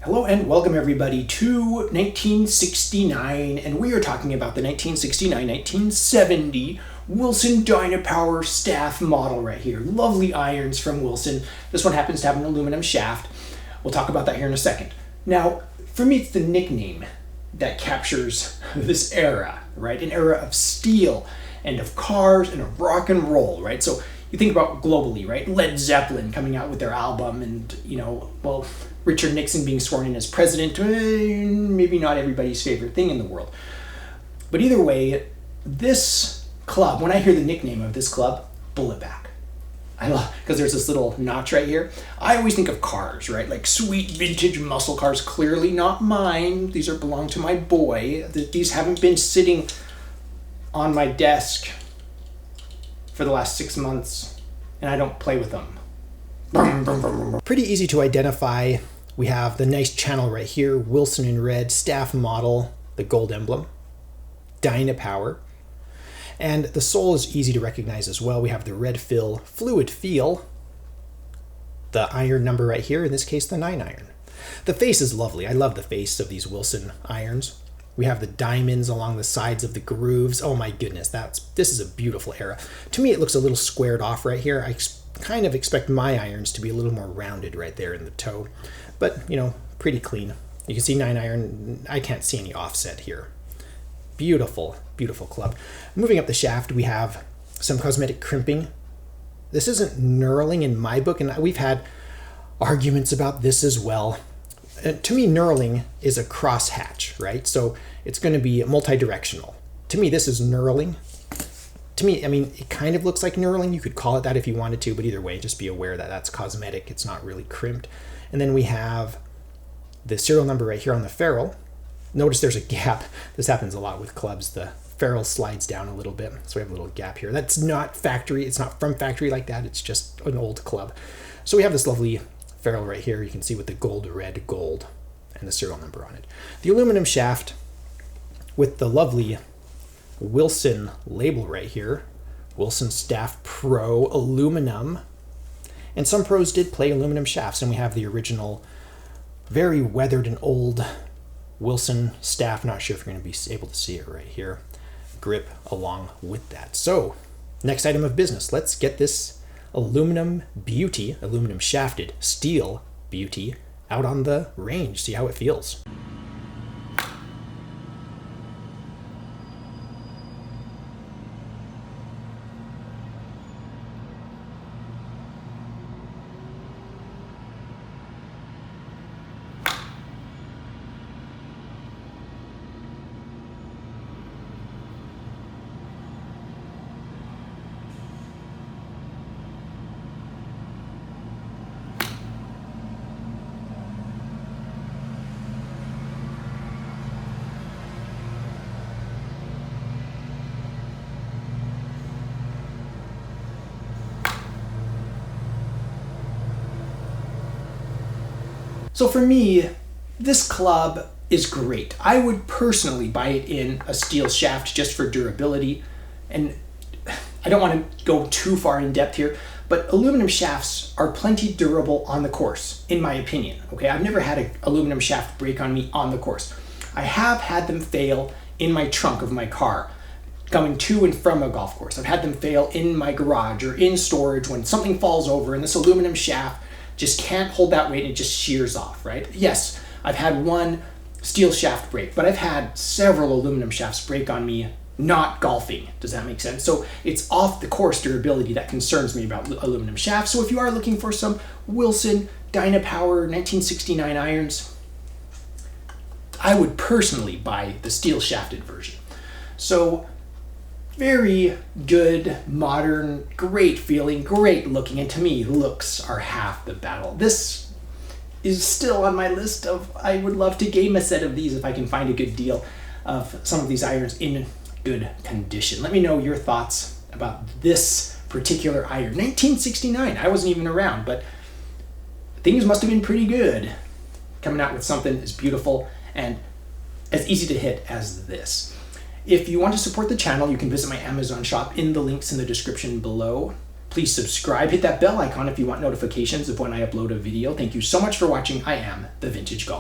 Hello and welcome everybody to 1969, and we are talking about the 1969-1970 Wilson Dynapower staff model right here. Lovely irons from Wilson. This one happens to have an aluminum shaft. We'll talk about that here in a second. Now, for me, it's the nickname that captures this era, right? An era of steel and of cars and of rock and roll, right? So you think about globally, right? Led Zeppelin coming out with their album and, Richard Nixon being sworn in as president, maybe not everybody's favorite thing in the world. But either way, this club, when I hear the nickname of this club, Bulletback. I love, because there's this little notch right here. I always think of cars, right? Like sweet vintage muscle cars, clearly not mine. These belong to my boy. These haven't been sitting on my desk for the last 6 months, and I don't play with them. Pretty easy to identify. We have the nice channel right here, Wilson in red, staff model, the gold emblem, Dynapower. And the sole is easy to recognize as well. We have the red fill, fluid feel, the iron number right here, in this case the 9 iron. The face is lovely. I love the face of these Wilson irons. We have the diamonds along the sides of the grooves. Oh my goodness, this is a beautiful era. To me, it looks a little squared off right here. I kind of expect my irons to be a little more rounded right there in the toe, but pretty clean. You can see 9 iron. I can't see any offset here. Beautiful, beautiful club. Moving up the shaft, we have some cosmetic crimping. This isn't knurling in my book, and we've had arguments about this as well. To me, knurling is a crosshatch, right? So it's going to be multi-directional. To me, this is knurling. To me, it kind of looks like knurling. You could call it that if you wanted to, but either way, just be aware that that's cosmetic. It's not really crimped. And then we have the serial number right here on the ferrule. Notice there's a gap. This happens a lot with clubs. The ferrule slides down a little bit, so we have a little gap here. That's not factory. It's not from factory like that. It's just an old club. So we have this lovely ferrule right here. You can see with the red gold and the serial number on it. The aluminum shaft with the lovely Wilson label right here, Wilson Staff Pro Aluminum. And some pros did play aluminum shafts, and we have the original, very weathered and old Wilson staff. Not sure if you're going to be able to see it right here. Grip along with that. So, next item of business. Let's get this aluminum beauty, aluminum shafted steel beauty out on the range. See how it feels. So for me, this club is great. I would personally buy it in a steel shaft just for durability. And I don't want to go too far in depth here, but aluminum shafts are plenty durable on the course, in my opinion. Okay, I've never had an aluminum shaft break on me on the course. I have had them fail in my trunk of my car, coming to and from a golf course. I've had them fail in my garage or in storage when something falls over and this aluminum shaft just can't hold that weight and it just shears off, right? Yes, I've had one steel shaft break, but I've had several aluminum shafts break on me not golfing. Does that make sense? So it's off the course durability that concerns me about aluminum shafts. So if you are looking for some Wilson Dynapower 1969 irons, I would personally buy the steel shafted version. So very good, modern, great feeling, great looking, and to me, looks are half the battle. This is still on my list of, I would love to game a set of these if I can find a good deal of some of these irons in good condition. Let me know your thoughts about this particular iron. 1969, I wasn't even around, but things must have been pretty good coming out with something as beautiful and as easy to hit as this. If you want to support the channel, you can visit my Amazon shop in the links in the description below. Please subscribe, hit that bell icon if you want notifications of when I upload a video. Thank you so much for watching. I am The Vintage Golfer.